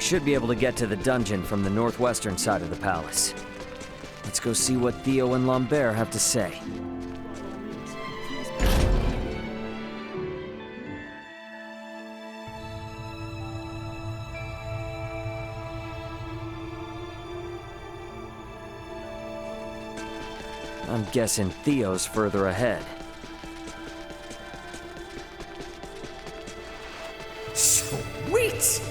should be able to get to the dungeon from the northwestern side of the palace. Let's go see what Theo and Lambert have to say. I'm guessing Theo's further ahead. Sweet!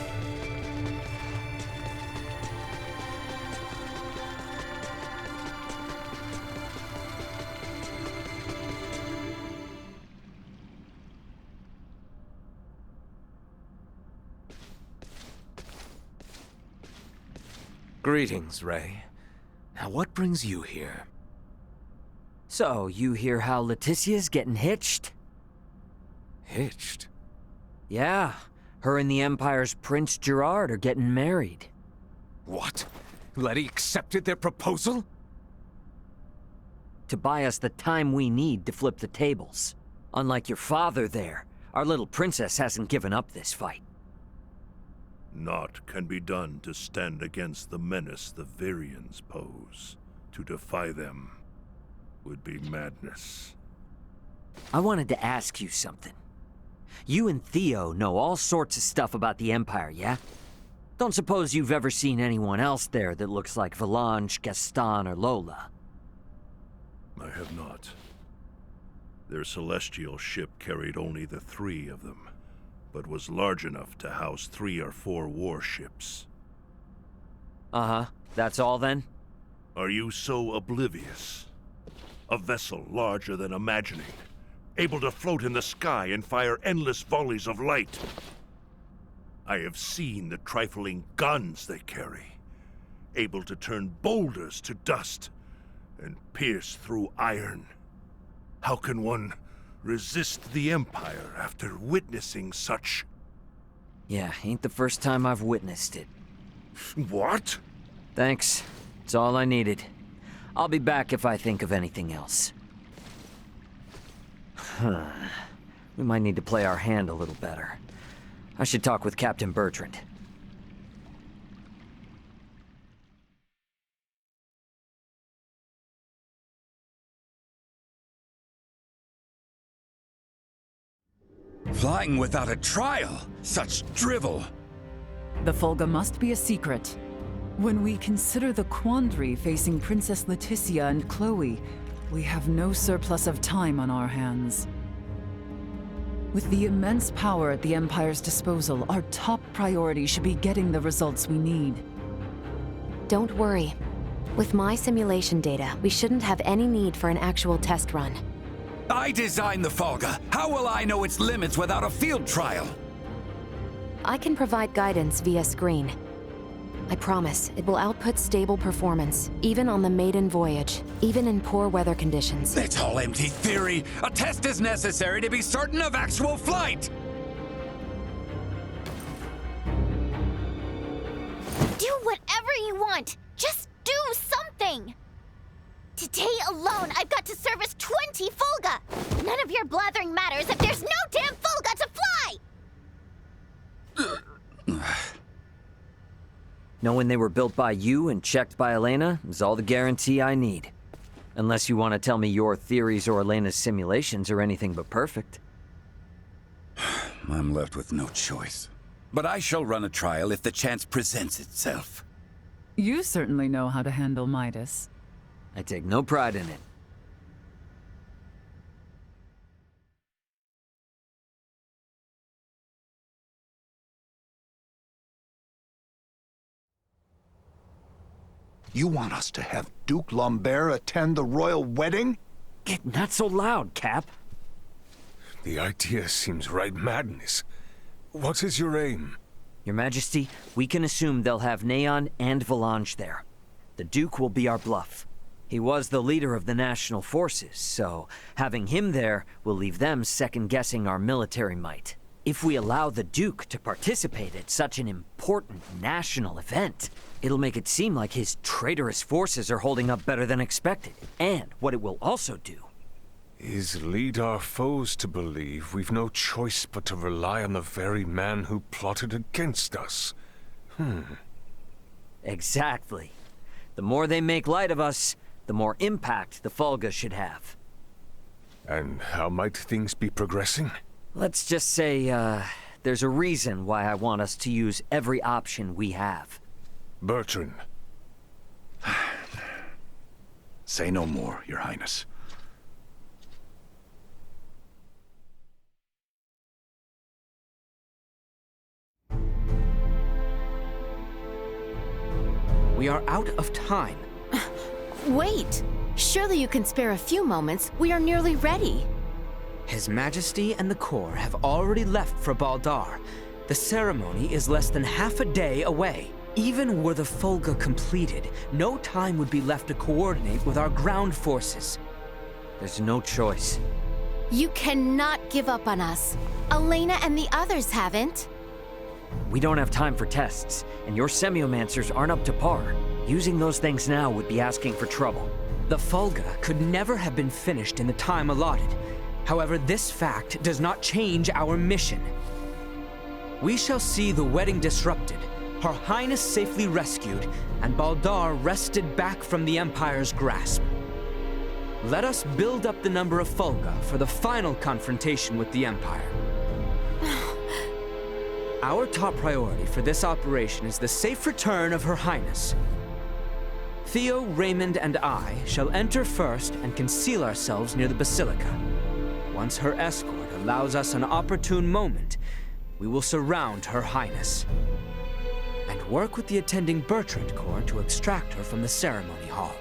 Greetings, Ray. Now what brings you here? So, you hear how Leticia's getting hitched? Hitched? Yeah, her and the Empire's Prince Gerard are getting married. What? Letty accepted their proposal? To buy us the time we need to flip the tables. Unlike your father there, our little princess hasn't given up this fight. Naught can be done to stand against the menace the Virians pose. To defy them would be madness. I wanted to ask you something. You and Theo know all sorts of stuff about the Empire, yeah? Don't suppose you've ever seen anyone else there that looks like Valange, Gaston, or Lola? I have not. Their celestial ship carried only the 3 of them, but was large enough to house 3 or 4 warships. Uh-huh. That's all then? Are you so oblivious? A vessel larger than imagining, able to float in the sky and fire endless volleys of light. I have seen the trifling guns they carry, able to turn boulders to dust and pierce through iron. How can one resist the Empire after witnessing such... Yeah, ain't the first time I've witnessed it. What? Thanks. It's all I needed. I'll be back if I think of anything else. We might need to play our hand a little better. I should talk with Captain Bertrand. Flying without a trial? Such drivel! The Fulga must be a secret. When we consider the quandary facing Princess Leticia and Chloe, we have no surplus of time on our hands. With the immense power at the Empire's disposal, our top priority should be getting the results we need. Don't worry. With my simulation data, we shouldn't have any need for an actual test run. I designed the Fulga. How will I know its limits without a field trial? I can provide guidance via screen. I promise, it will output stable performance, even on the maiden voyage, even in poor weather conditions. It's all empty theory. A test is necessary to be certain of actual flight. Do whatever you want. Just do something. Today alone, I've got to service 20 Fulga. None of your blathering matters if there's no damn Fulga to fly! Knowing they were built by you and checked by Elena is all the guarantee I need. Unless you want to tell me your theories or Elena's simulations are anything but perfect. I'm left with no choice. But I shall run a trial if the chance presents itself. You certainly know how to handle Midas. I take no pride in it. You want us to have Duke Lambert attend the royal wedding? Get not so loud, Cap. The idea seems right madness. What is your aim? Your Majesty, we can assume they'll have Neon and Valange there. The Duke will be our bluff. He was the leader of the national forces, so having him there will leave them second-guessing our military might. If we allow the Duke to participate at such an important national event, it'll make it seem like his traitorous forces are holding up better than expected. And what it will also do is lead our foes to believe we've no choice but to rely on the very man who plotted against us. Exactly. The more they make light of us, the more impact the Fulga should have. And how might things be progressing? Let's just say, there's a reason why I want us to use every option we have. Bertrand, Say no more, Your Highness. We are out of time. Wait! Surely you can spare a few moments. We are nearly ready. His Majesty and the Corps have already left for Baldar. The ceremony is less than half a day away. Even were the Fulga completed, no time would be left to coordinate with our ground forces. There's no choice. You cannot give up on us. Elena and the others haven't. We don't have time for tests, and your semiomancers aren't up to par. Using those things now would be asking for trouble. The Fulga could never have been finished in the time allotted. However, this fact does not change our mission. We shall see the wedding disrupted, Her Highness safely rescued, and Baldar wrested back from the Empire's grasp. Let us build up the number of Fulga for the final confrontation with the Empire. Our top priority for this operation is the safe return of Her Highness. Theo, Raymond, and I shall enter first and conceal ourselves near the Basilica. Once her escort allows us an opportune moment, we will surround Her Highness and work with the attending Bertrand Corps to extract her from the ceremony hall.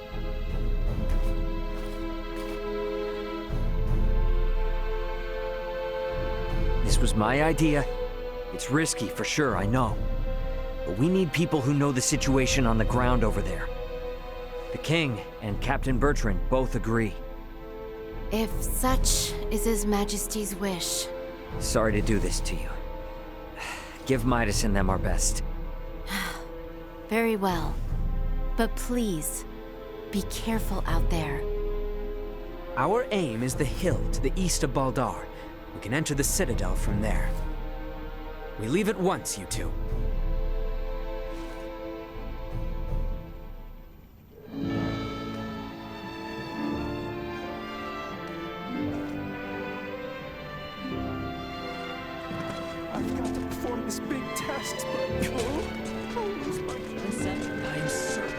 This was my idea. It's risky for sure, I know. But we need people who know the situation on the ground over there. The King and Captain Bertrand both agree. If such is His Majesty's wish. Sorry to do this to you. Give Midas and them our best. Very well. But please, be careful out there. Our aim is the hill to the east of Baldar. We can enter the Citadel from there. We leave at once, you two. I've got to perform this big test, but I'll lose my I'm certain.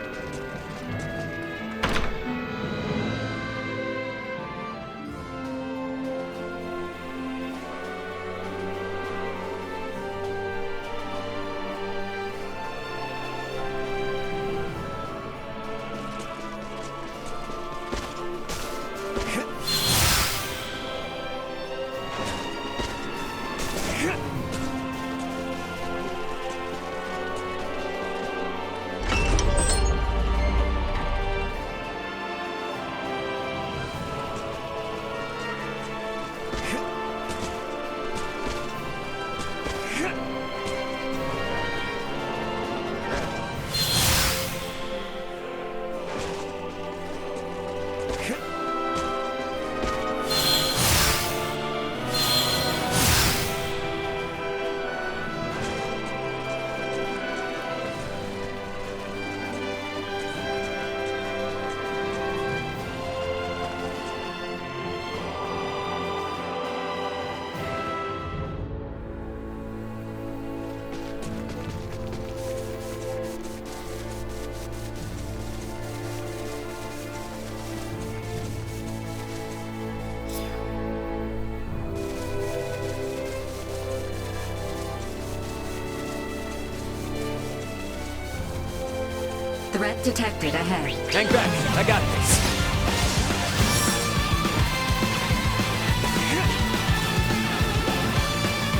Threat detected ahead. Hang back, I got this.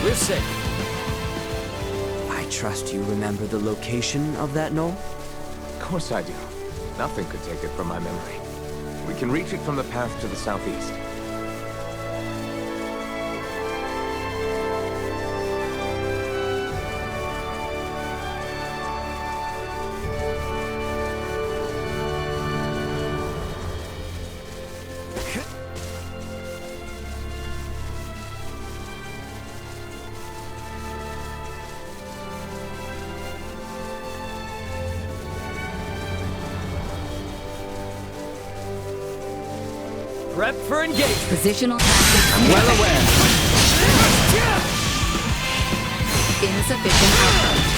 We're safe. I trust you remember the location of that knoll? Of course I do. Nothing could take it from my memory. We can reach it from the path to the southeast. Prep for engagement. Positional tactics. I'm well aware. Insufficient output.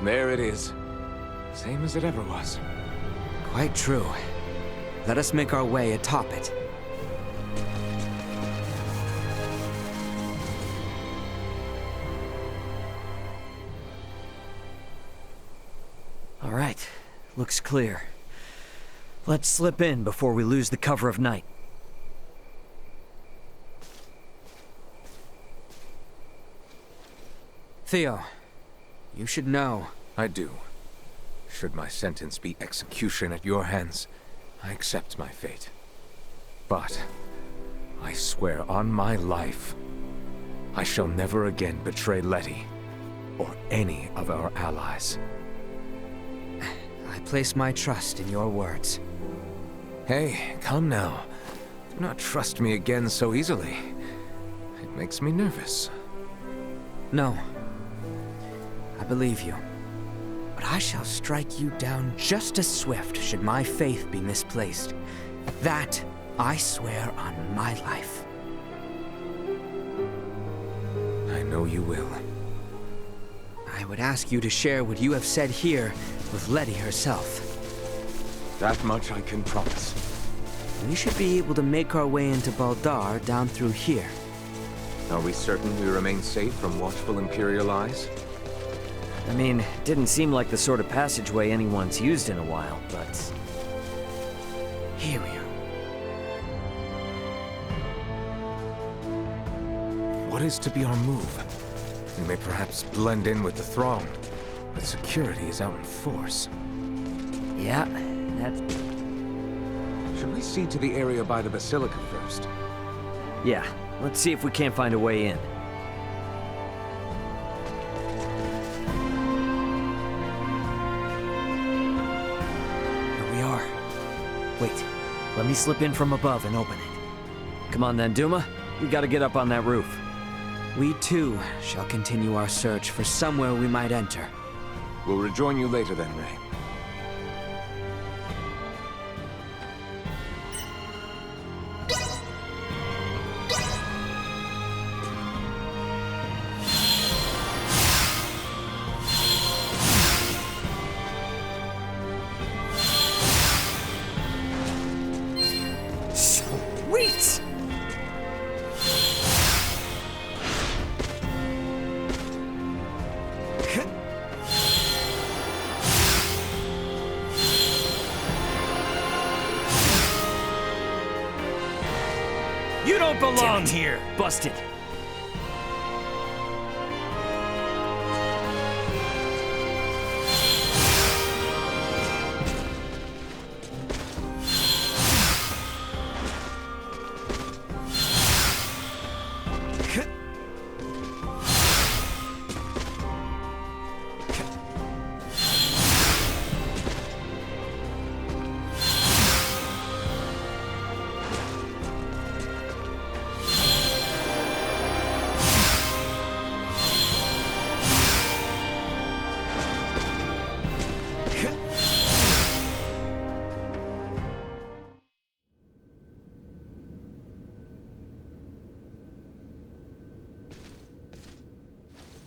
There it is. Same as it ever was. Quite true. Let us make our way atop it. All right, looks clear. Let's slip in before we lose the cover of night. Theo, you should know. I do. Should my sentence be execution at your hands, I accept my fate. But I swear on my life, I shall never again betray Letty or any of our allies. I place my trust in your words. Hey, come now. Do not trust me again so easily. It makes me nervous. No. I believe you. But I shall strike you down just as swift should my faith be misplaced. That I swear on my life. I know you will. I would ask you to share what you have said here with Letty herself. That much I can promise. We should be able to make our way into Baldar down through here. Are we certain we remain safe from watchful Imperial eyes? I mean, it didn't seem like the sort of passageway anyone's used in a while, but... here we are. What is to be our move? We may perhaps blend in with the throng, but security is out in force. Yeah, that... Should we see to the area by the Basilica first? Yeah, let's see if we can't find a way in. Here we are. Wait, let me slip in from above and open it. Come on then, Duma. We gotta get up on that roof. We too shall continue our search for somewhere we might enter. We'll rejoin you later then, Ray. Sweet! You don't belong here! Busted.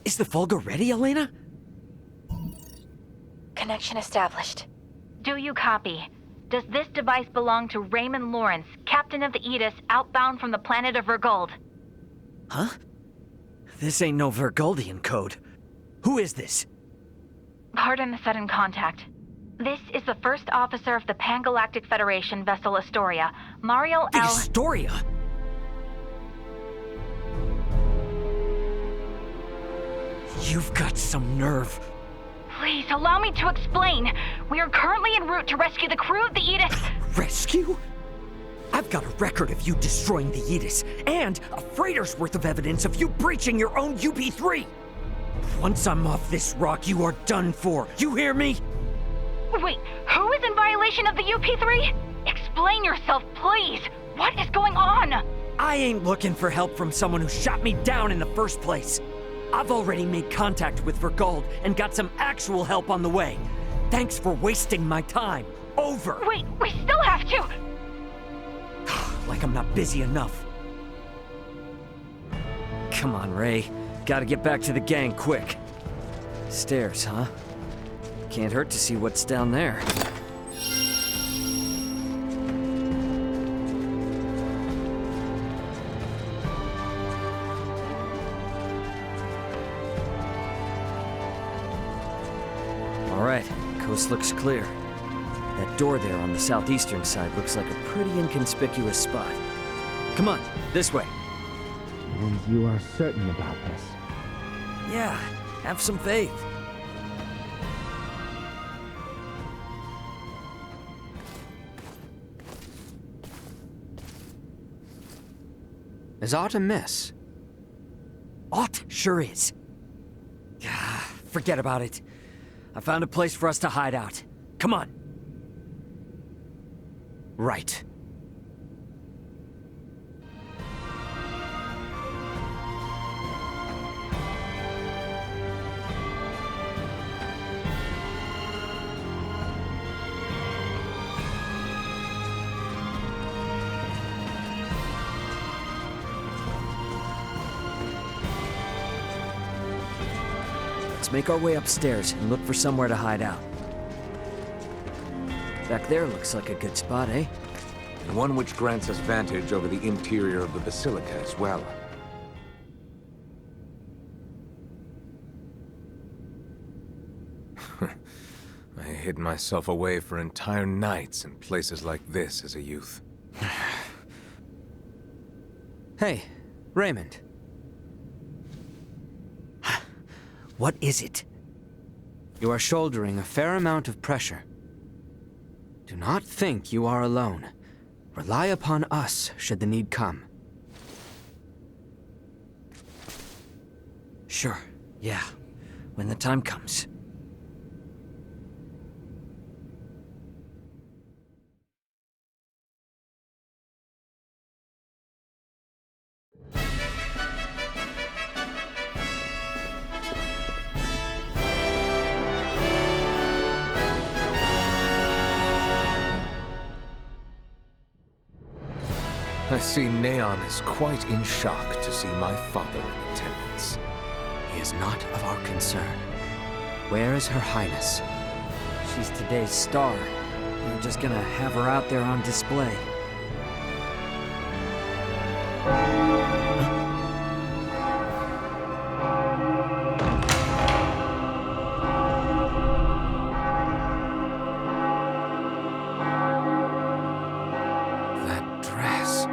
Is the Volga ready, Elena? Connection established. Do you copy? Does this device belong to Raymond Lawrence, captain of the Aegis, outbound from the planet of Vergold? Huh? This ain't no Vergoldian code. Who is this? Pardon the sudden contact. This is the first officer of the Pan-Galactic Federation vessel Astoria, Mario The L. You've got some nerve. Please, allow me to explain. We are currently en route to rescue the crew of the Aegis. Rescue? I've got a record of you destroying the Aegis, and a freighter's worth of evidence of you breaching your own UP-3. Once I'm off this rock, you are done for. You hear me? Wait, who is in violation of the UP-3? Explain yourself, please. What is going on? I ain't looking for help from someone who shot me down in the first place. I've already made contact with Vergold and got some actual help on the way. Thanks for wasting my time. Over. Wait, we still have to... Like I'm not busy enough. Come on, Ray. Gotta get back to the gang quick. Stairs, huh? Can't hurt to see what's down there. All right, coast looks clear. That door there on the southeastern side looks like a pretty inconspicuous spot. Come on, this way. And you are certain about this? Yeah, have some faith. Is aught amiss? Aught sure is. Forget about it. I found a place for us to hide out. Come on. Right. Let's make our way upstairs and look for somewhere to hide out. Back there looks like a good spot, eh? And one which grants us vantage over the interior of the Basilica as well. I hid myself away for entire nights in places like this as a youth. Hey, Raymond. What is it? You are shouldering a fair amount of pressure. Do not think you are alone. Rely upon us should the need come. Sure, yeah. When the time comes. I see Neon is quite in shock to see my father in attendance. He is not of our concern. Where is Her Highness? She's today's star. We're just gonna have her out there on display. That dress.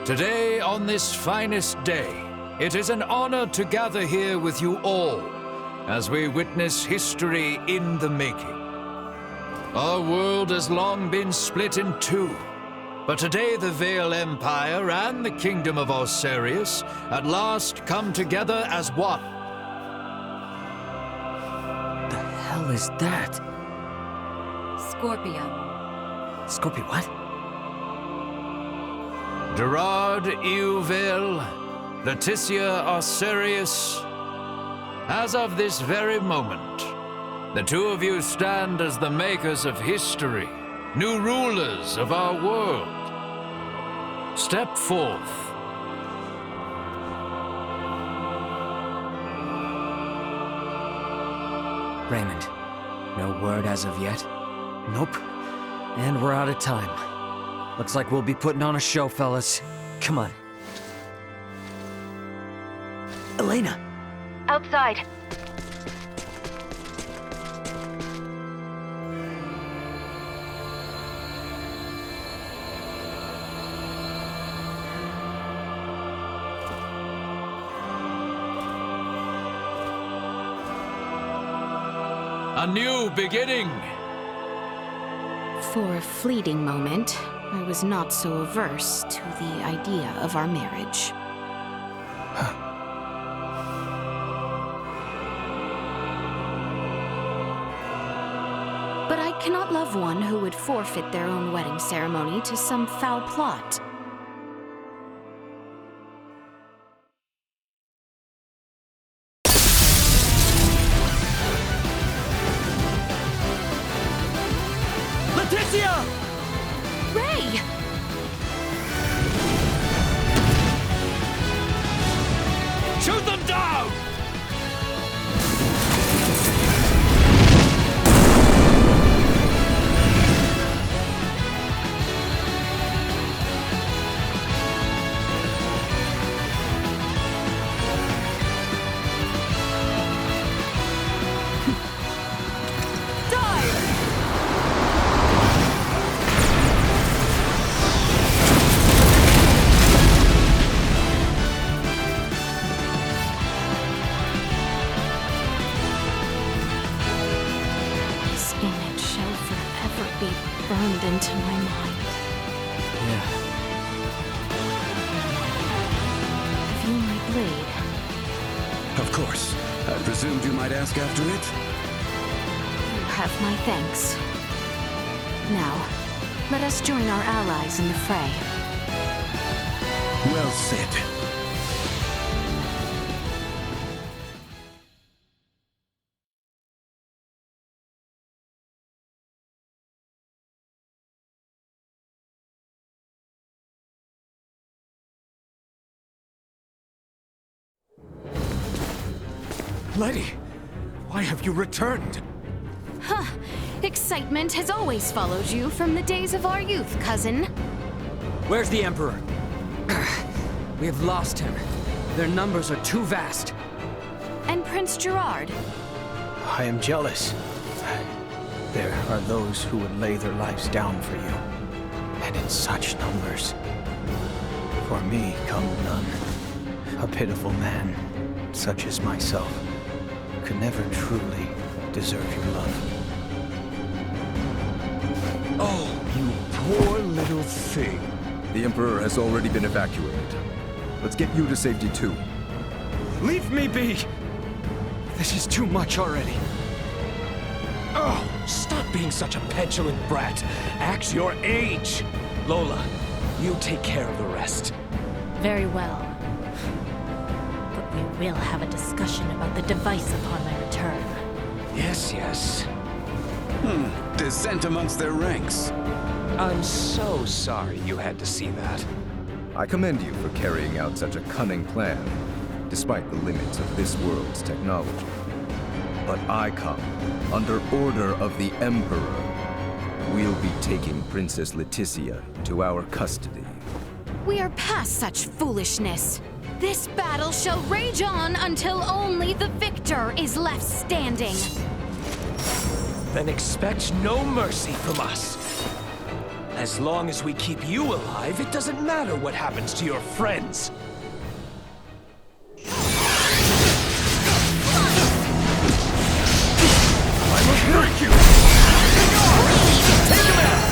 Today, on this finest day, it is an honor to gather here with you all as we witness history in the making. Our world has long been split in two, but today the Vale Empire and the Kingdom of Osirius at last come together as one. The hell is that? Scorpion. Scorpion what? Gerard Euvale, Leticia Osirius, as of this very moment, the two of you stand as the makers of history, new rulers of our world. Step forth. Raymond, no word as of yet? Nope. And we're out of time. Looks like we'll be putting on a show, fellas. Come on. Elena! Outside. A new beginning! For a fleeting moment, I was not so averse to the idea of our marriage. But I cannot love one who would forfeit their own wedding ceremony to some foul plot. Leticia! Ray! Shoot them down! Burned into my mind. Yeah. Have you my blade? Of course. I presumed you might ask after it? You have my thanks. Now, let us join our allies in the fray. Well said. Letty, why have you returned? Huh. Excitement has always followed you from the days of our youth, cousin. Where's the Emperor? We have lost him. Their numbers are too vast. And Prince Gerard? I am jealous. There are those who would lay their lives down for you. And in such numbers. For me come none. A pitiful man, such as myself, could never truly deserve your love. Oh, you poor little thing. The Emperor has already been evacuated. Let's get you to safety too. Leave me be! This is too much already. Oh, stop being such a petulant brat. Act your age. Lola, you take care of the rest. Very well. But we will have a discussion about the device upon my return. Yes, yes. Dissent amongst their ranks. I'm so sorry you had to see that. I commend you for carrying out such a cunning plan, despite the limits of this world's technology. But I come under order of the Emperor. We'll be taking Princess Leticia to our custody. We are past such foolishness. This battle shall rage on until only the victor is left standing. Then expect no mercy from us. As long as we keep you alive, it doesn't matter what happens to your friends. I must break you! Take him out!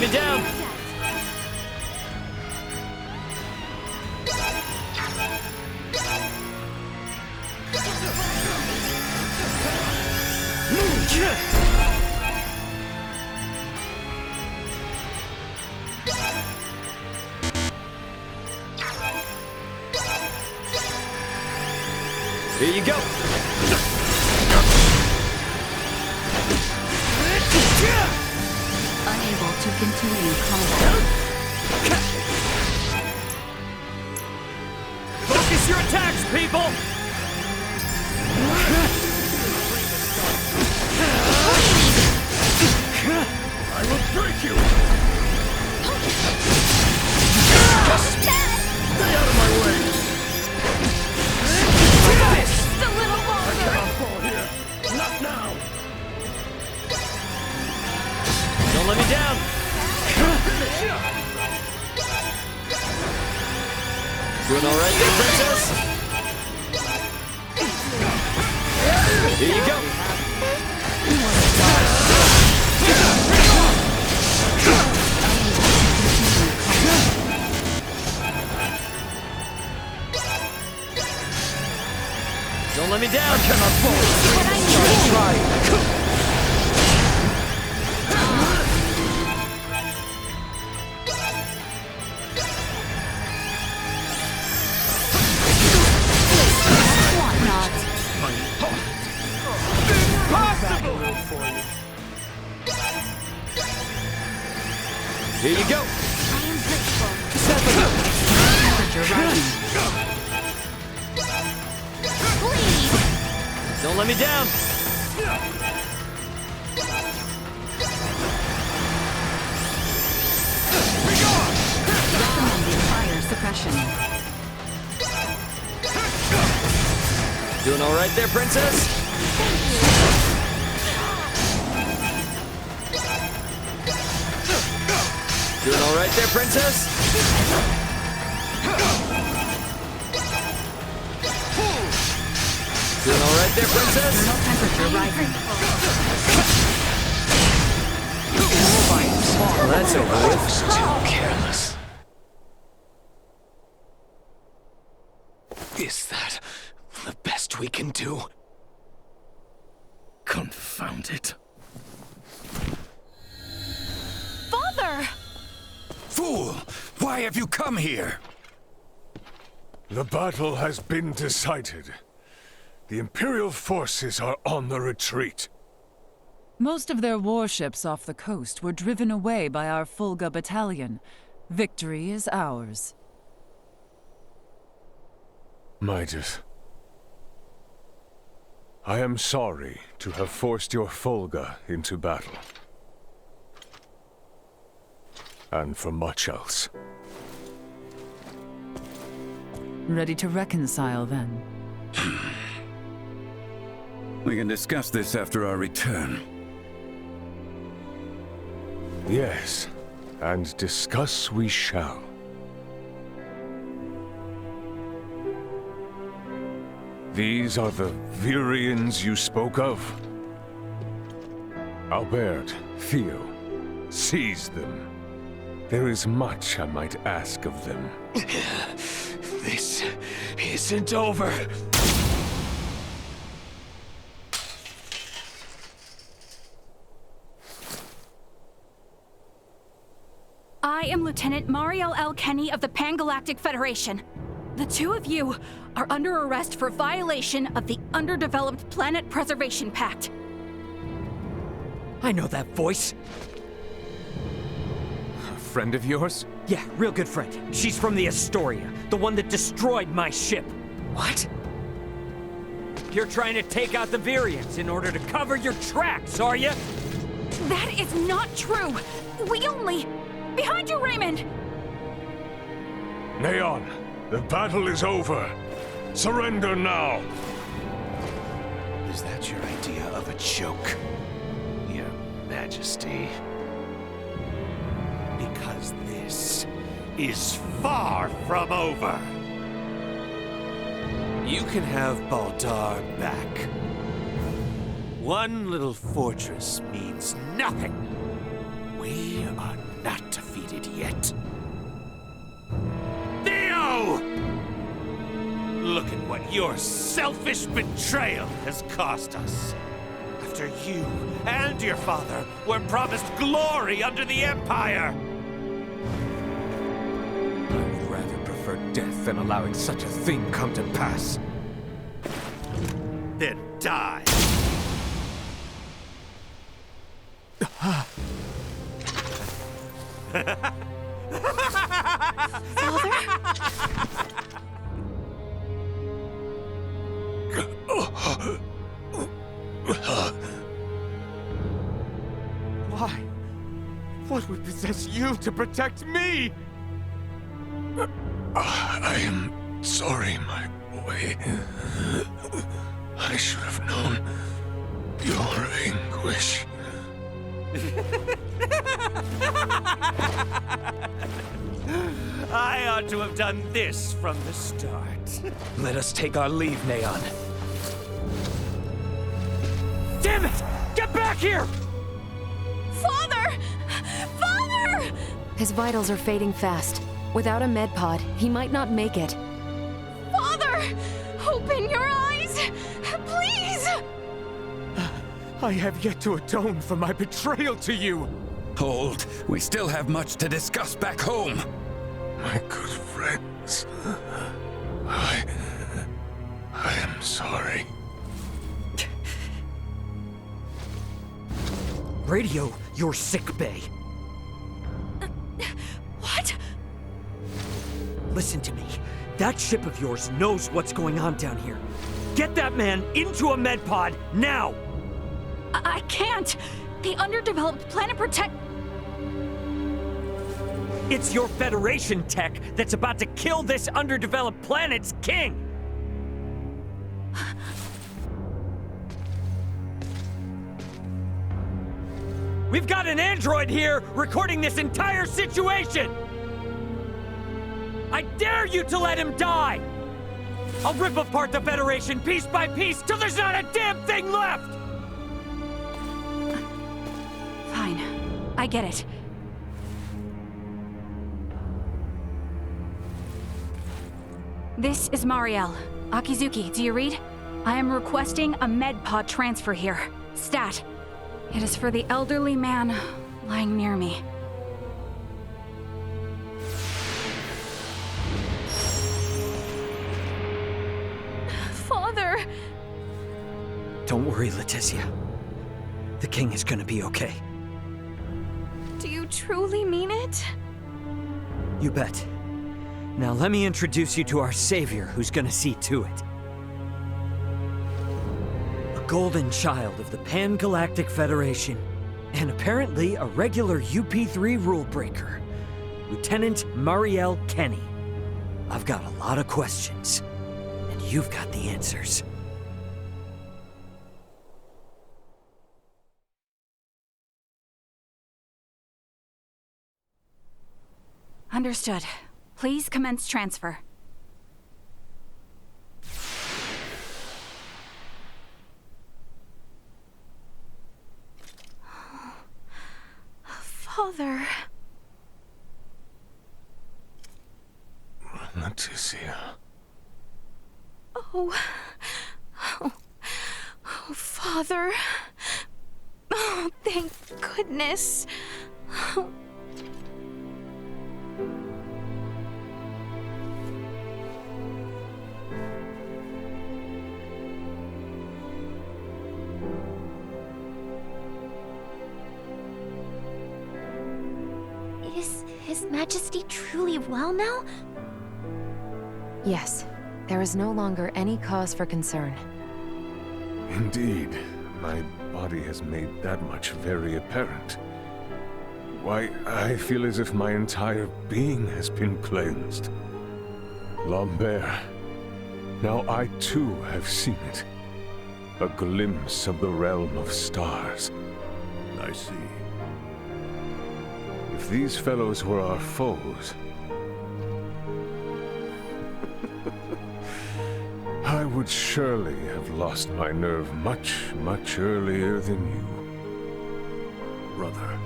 me down! Here you go! Unable to continue combat. Focus your attacks, people! I will break you! Stay out of my way! Just a little I longer! cannot fall here! Not now! Don't let me down! Doing all right there, princess? Here you go! Don't let me down! I cannot Here you go! Don't let me down! Recommending fire suppression. Doing all right there, princess? Doing all right there, princess? Doing all right there, princess? Internal temperature rising. Well, that's over with. Still careless. Is that the best we can do? Confound it. Father! Fool! Why have you come here? The battle has been decided. The Imperial forces are on the retreat. Most of their warships off the coast were driven away by our Fulga battalion. Victory is ours. Midas, I am sorry to have forced your Fulga into battle. And for much else. Ready to reconcile, then? We can discuss this after our return. Yes, and discuss we shall. These are the Virians you spoke of? Albert, Theo, seize them. There is much I might ask of them. This isn't over. I am Lieutenant Mariel L. Kenny of the Pan-Galactic Federation. The two of you are under arrest for violation of the Underdeveloped Planet Preservation Pact. I know that voice. A friend of yours? Yeah, real good friend. She's from the Astoria, the one that destroyed my ship. What? You're trying to take out the Virians in order to cover your tracks, are you? That is not true. We only... Behind you, Raymond! Neon, the battle is over. Surrender now. Is that your idea of a joke, Your Majesty? Because this is far from over. You can have Baldar back. One little fortress means nothing. We are not defeated yet. Theo! Look at what your selfish betrayal has cost us. After you and your father were promised glory under the Empire. I would rather prefer death than allowing such a thing come to pass. Then die. Why? What would possess you to protect me? I am sorry, my boy. I should have known your anguish. I ought to have done this from the start. Let us take our leave, Neon. Damn it! Get back here! Father! Father! His vitals are fading fast. Without a med pod, he might not make it. Father! Open your eyes! Please! I have yet to atone for my betrayal to you. Hold. We still have much to discuss back home. My good friends, I am sorry. Radio your sick bay. What? Listen to me. That ship of yours knows what's going on down here. Get that man into a med pod now! I can't! The underdeveloped planet protect... It's your Federation tech that's about to kill this underdeveloped planet's king! We've got an android here recording this entire situation! I dare you to let him die! I'll rip apart the Federation piece by piece till there's not a damn thing left! Fine. I get it. This is Marielle. Akizuki, do you read? I am requesting a med pod transfer here. Stat. It is for the elderly man lying near me. Father! Don't worry, Leticia. The king is gonna be okay. Do you truly mean it? You bet. Now let me introduce you to our savior who's gonna see to it. A golden child of the Pan-Galactic Federation, and apparently a regular UP3 rule breaker. Lieutenant Marielle Kenny. I've got a lot of questions, and you've got the answers. Understood. Please commence transfer. Father... Leticia. Oh, Father. Oh, thank goodness. Is His Majesty truly well now? Yes. There is no longer any cause for concern. Indeed, my body has made that much very apparent. Why, I feel as if my entire being has been cleansed. Lambert, now I too have seen it. A glimpse of the realm of stars. I see. If these fellows were our foes, I would surely have lost my nerve much, much earlier than you. Brother,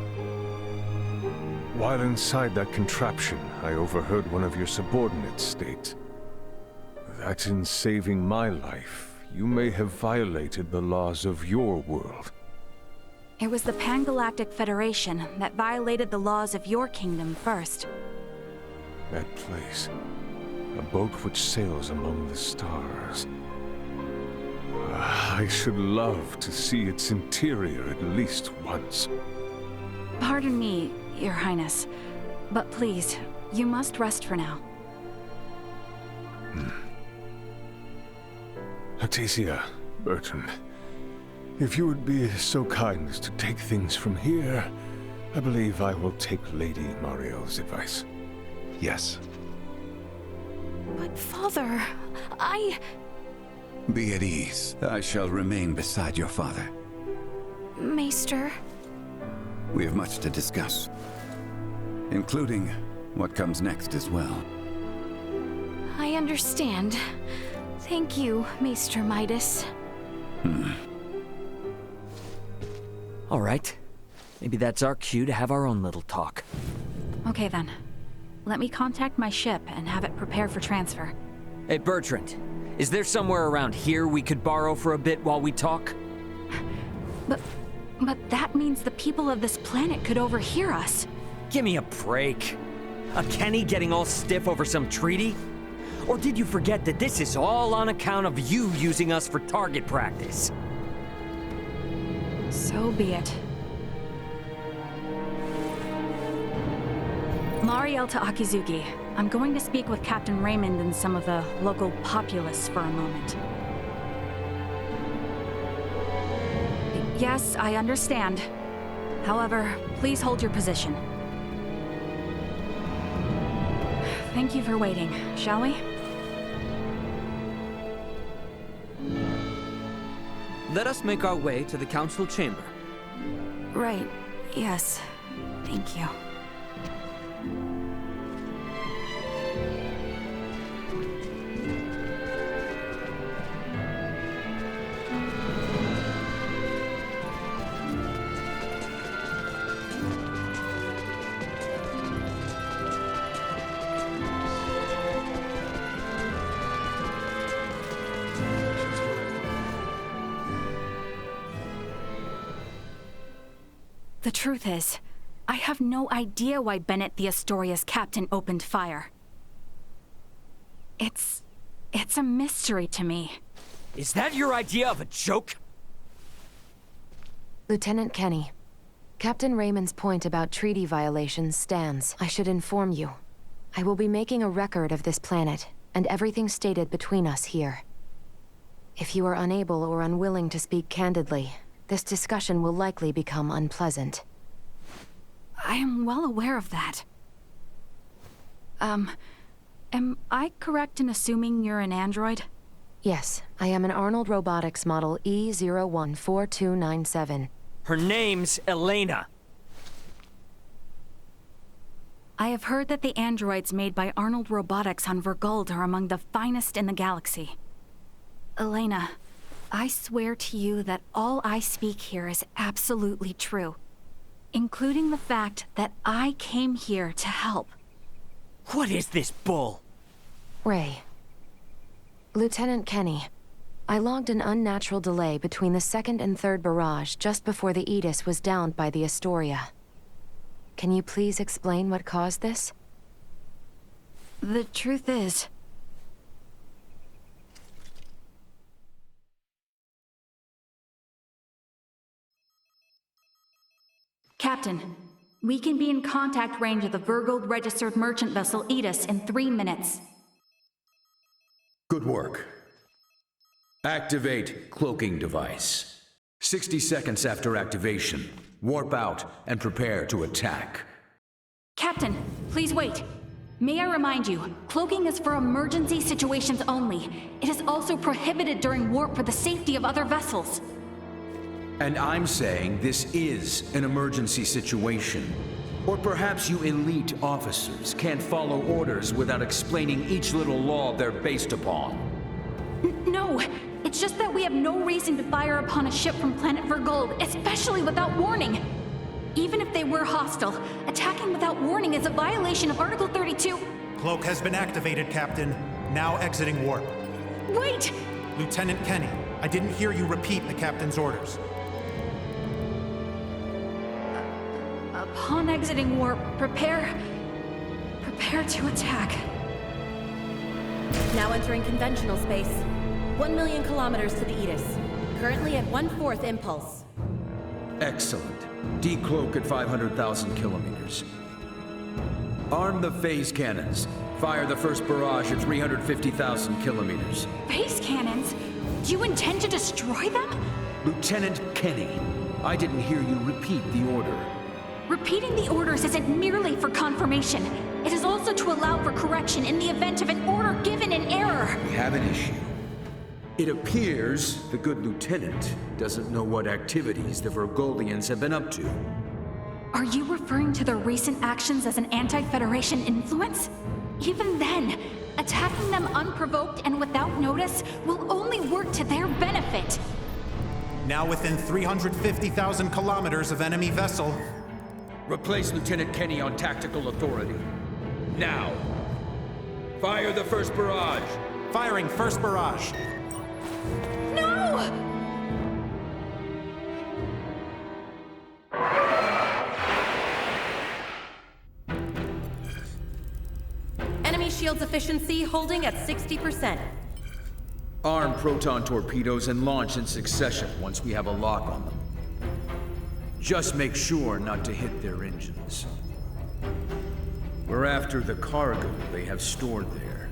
while inside that contraption, I overheard one of your subordinates state that in saving my life, you may have violated the laws of your world. It was the Pan-Galactic Federation that violated the laws of your kingdom first. That place. A boat which sails among the stars. I should love to see its interior at least once. Pardon me, Your Highness, but please, you must rest for now. Leticia, Bertrand, if you would be so kind as to take things from here, I believe I will take Lady Mariel's advice. Yes. But Father, Be at ease. I shall remain beside your father. Maester... We have much to discuss, including what comes next as well. I understand. Thank you, Maester Midas. All right. Maybe that's our cue to have our own little talk. Okay then. Let me contact my ship and have it prepare for transfer. Hey, Bertrand. Is there somewhere around here we could borrow for a bit while we talk? But that means the people of this planet could overhear us. Give me a break. A Kenny getting all stiff over some treaty? Or did you forget that this is all on account of you using us for target practice? So be it. Mariel to Akizuki. I'm going to speak with Captain Raymond and some of the local populace for a moment. Yes, I understand. However, please hold your position. Thank you for waiting, shall we? Let us make our way to the council chamber. Right, yes. Thank you. The truth is, I have no idea why Bennett the Astoria's captain opened fire. It's a mystery to me. Is that your idea of a joke? Lieutenant Kenny, Captain Raymond's point about treaty violations stands. I should inform you. I will be making a record of this planet, and everything stated between us here. If you are unable or unwilling to speak candidly, this discussion will likely become unpleasant. I am well aware of that. Am I correct in assuming you're an android? Yes, I am an Arnold Robotics model E014297. Her name's Elena. I have heard that the androids made by Arnold Robotics on Verguld are among the finest in the galaxy. Elena, I swear to you that all I speak here is absolutely true, including the fact that I came here to help. What is this bull? Ray. Lieutenant Kenny, I logged an unnatural delay between the second and third barrage just before the Aegis was downed by the Astoria. Can you please explain what caused this? The truth is... Captain, we can be in contact range of the Verguld registered merchant vessel Aegis in 3 minutes. Good work. Activate cloaking device. 60 seconds after activation, warp out and prepare to attack. Captain, please wait. May I remind you, cloaking is for emergency situations only. It is also prohibited during warp for the safety of other vessels. And I'm saying this is an emergency situation. Or perhaps you elite officers can't follow orders without explaining each little law they're based upon. No, it's just that we have no reason to fire upon a ship from planet Verguld, especially without warning. Even if they were hostile, attacking without warning is a violation of Article 32. Cloak has been activated, Captain. Now exiting warp. Wait! Lieutenant Kenny, I didn't hear you repeat the Captain's orders. Upon exiting warp, prepare to attack. Now entering conventional space. 1 million kilometers to the Edis. Currently at 1/4 impulse. Excellent. Decloak at 500,000 kilometers. Arm the phase cannons. Fire the first barrage at 350,000 kilometers. Phase cannons? Do you intend to destroy them? Lieutenant Kenny, I didn't hear you repeat the order. Repeating the orders isn't merely for confirmation. It is also to allow for correction in the event of an order given in error. We have an issue. It appears the good lieutenant doesn't know what activities the Virgolians have been up to. Are you referring to their recent actions as an anti-Federation influence? Even then, attacking them unprovoked and without notice will only work to their benefit. Now within 350,000 kilometers of enemy vessel. Replace Lieutenant Kenny on tactical authority. Now! Fire the first barrage! Firing first barrage. No! Enemy shield's efficiency holding at 60%. Arm proton torpedoes and launch in succession once we have a lock on them. Just make sure not to hit their engines. We're after the cargo they have stored there.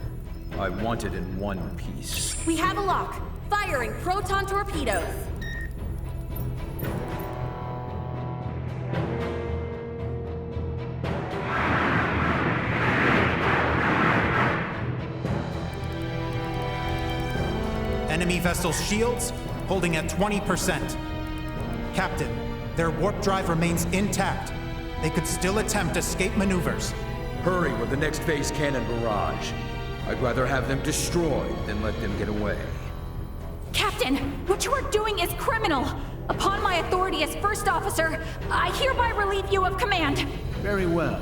I want it in one piece. We have a lock. Firing proton torpedoes. Enemy vessel's shields holding at 20%. Captain, their warp drive remains intact. They could still attempt escape maneuvers. Hurry with the next phase cannon barrage. I'd rather have them destroyed than let them get away. Captain, what you are doing is criminal. Upon my authority as First Officer, I hereby relieve you of command. Very well.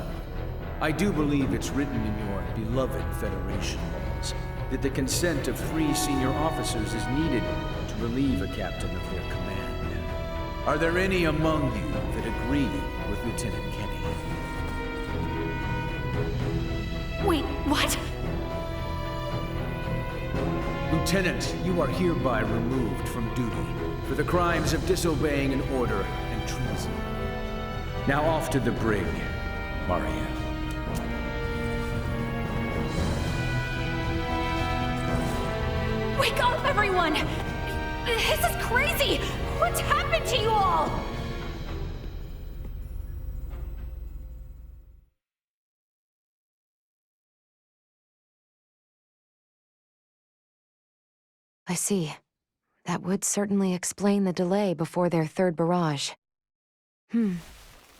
I do believe it's written in your beloved Federation laws that the consent of 3 senior officers is needed to relieve a captain of their command. Are there any among you that agree with Lieutenant Kenny? Wait, what? Lieutenant, you are hereby removed from duty for the crimes of disobeying an order and treason. Now off to the brig, Mariel. Wake up, everyone! This is crazy! What's happened to you all? I see. That would certainly explain the delay before their third barrage. In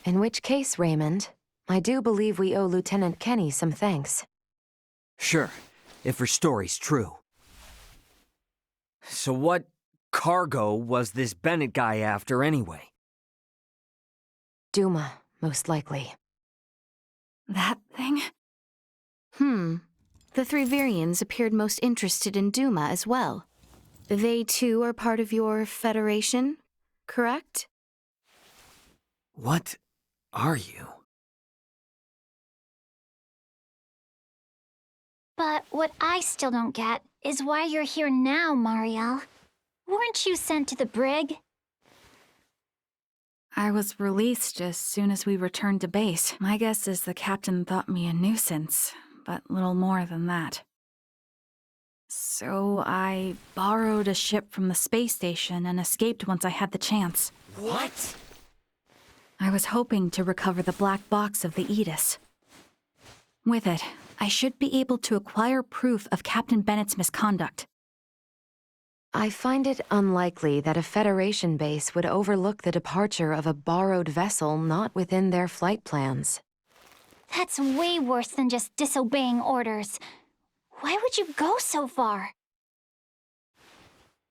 which case, Raymond, I do believe we owe Lieutenant Kenny some thanks. Sure, if her story's true. So what cargo was this Bennett guy after anyway? Duma, most likely. That thing? The 3 Virians appeared most interested in Duma as well. They too are part of your Federation, correct? What are you? But what I still don't get is why you're here now, Mariel. Weren't you sent to the brig? I was released as soon as we returned to base. My guess is the captain thought me a nuisance, but little more than that. So I borrowed a ship from the space station and escaped once I had the chance. What? I was hoping to recover the black box of the Edis. With it, I should be able to acquire proof of Captain Bennett's misconduct. I find it unlikely that a Federation base would overlook the departure of a borrowed vessel not within their flight plans. That's way worse than just disobeying orders. Why would you go so far?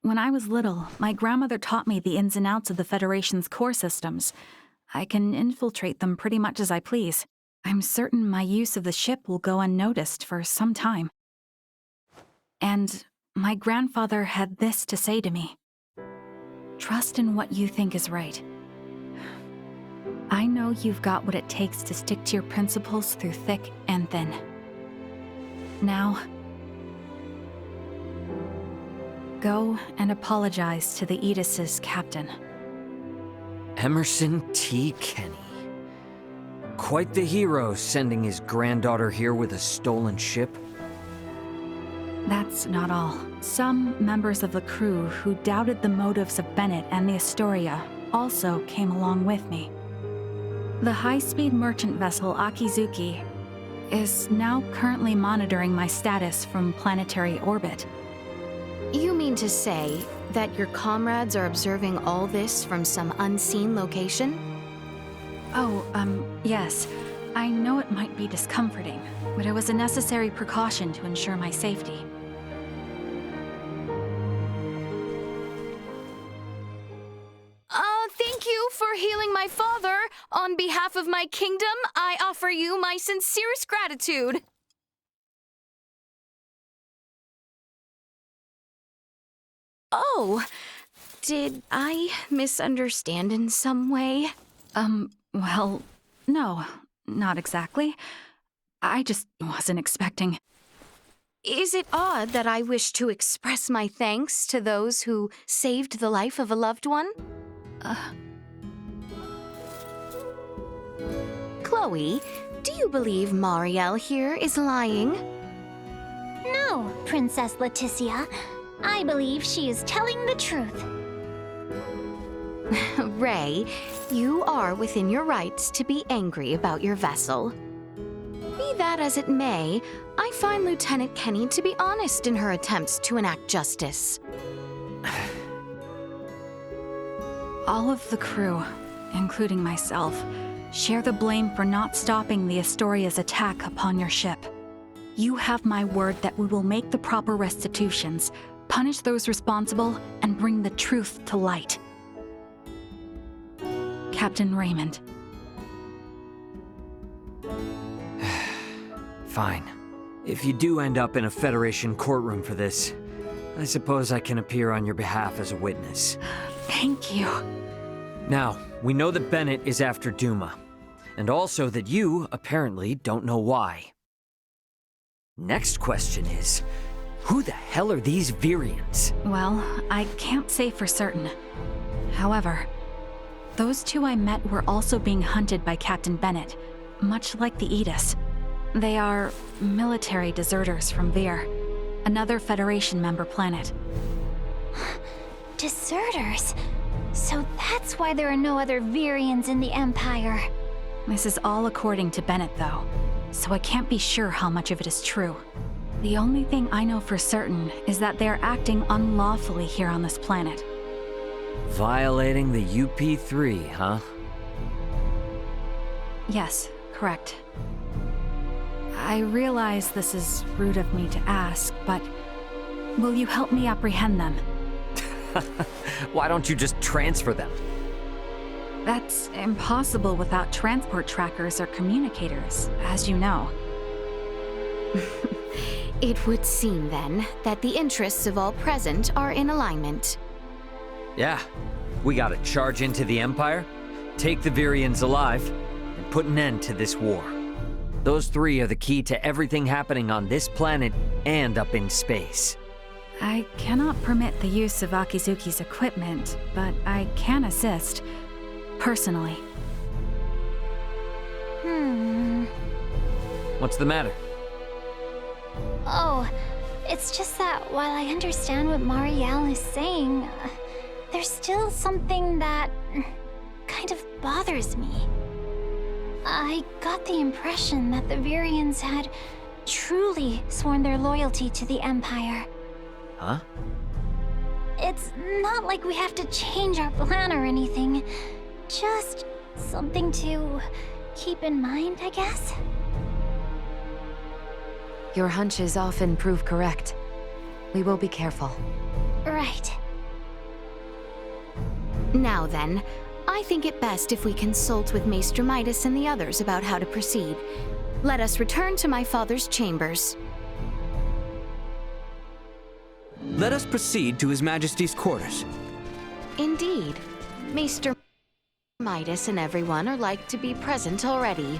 When I was little, my grandmother taught me the ins and outs of the Federation's core systems. I can infiltrate them pretty much as I please. I'm certain my use of the ship will go unnoticed for some time. And my grandfather had this to say to me. Trust in what you think is right. I know you've got what it takes to stick to your principles through thick and thin. Now, go and apologize to the Aegis's captain. Emerson T. Kenny. Quite the hero, sending his granddaughter here with a stolen ship. That's not all. Some members of the crew who doubted the motives of Bennett and the Astoria also came along with me. The high-speed merchant vessel Akizuki is now currently monitoring my status from planetary orbit. You mean to say that your comrades are observing all this from some unseen location? Oh, yes. I know it might be discomforting, but it was a necessary precaution to ensure my safety. Thank you for healing my father. On behalf of my kingdom, I offer you my sincerest gratitude. Oh, did I misunderstand in some way? Well, no, not exactly. I just wasn't expecting. Is it odd that I wish to express my thanks to those who saved the life of a loved one? Chloe, do you believe Marielle here is lying? No, Princess Leticia. I believe she is telling the truth. Ray, you are within your rights to be angry about your vessel. Be that as it may, I find Lieutenant Kenny to be honest in her attempts to enact justice. All of the crew, including myself, share the blame for not stopping the Astoria's attack upon your ship. You have my word that we will make the proper restitutions, punish those responsible, and bring the truth to light. Captain Raymond. Fine. If you do end up in a Federation courtroom for this, I suppose I can appear on your behalf as a witness. Thank you. Now, we know that Bennett is after Duma, and also that you, apparently, don't know why. Next question is, who the hell are these Virians? Well, I can't say for certain. However, those two I met were also being hunted by Captain Bennett, much like the Aegis. They are military deserters from Vir, another Federation member planet. Deserters? So that's why there are no other Virians in the Empire. This is all according to Bennett, though, so I can't be sure how much of it is true. The only thing I know for certain is that they are acting unlawfully here on this planet. Violating the UP3, huh? Yes, correct. I realize this is rude of me to ask, but will you help me apprehend them? Why don't you just transfer them? That's impossible without transport trackers or communicators, as you know. It would seem, then, that the interests of all present are in alignment. Yeah. We gotta charge into the Empire, take the Virians alive, and put an end to this war. Those three are the key to everything happening on this planet and up in space. I cannot permit the use of Akizuki's equipment, but I can assist, personally. What's the matter? Oh, it's just that while I understand what Marielle is saying, there's still something that kind of bothers me. I got the impression that the Virians had truly sworn their loyalty to the Empire. Huh? It's not like we have to change our plan or anything. Just something to keep in mind, I guess? Your hunches often prove correct. We will be careful. Right. Now then, I think it best if we consult with Maester Midas and the others about how to proceed. Let us return to my father's chambers. Let us proceed to His Majesty's quarters. Indeed. Maester Midas and everyone are like to be present already.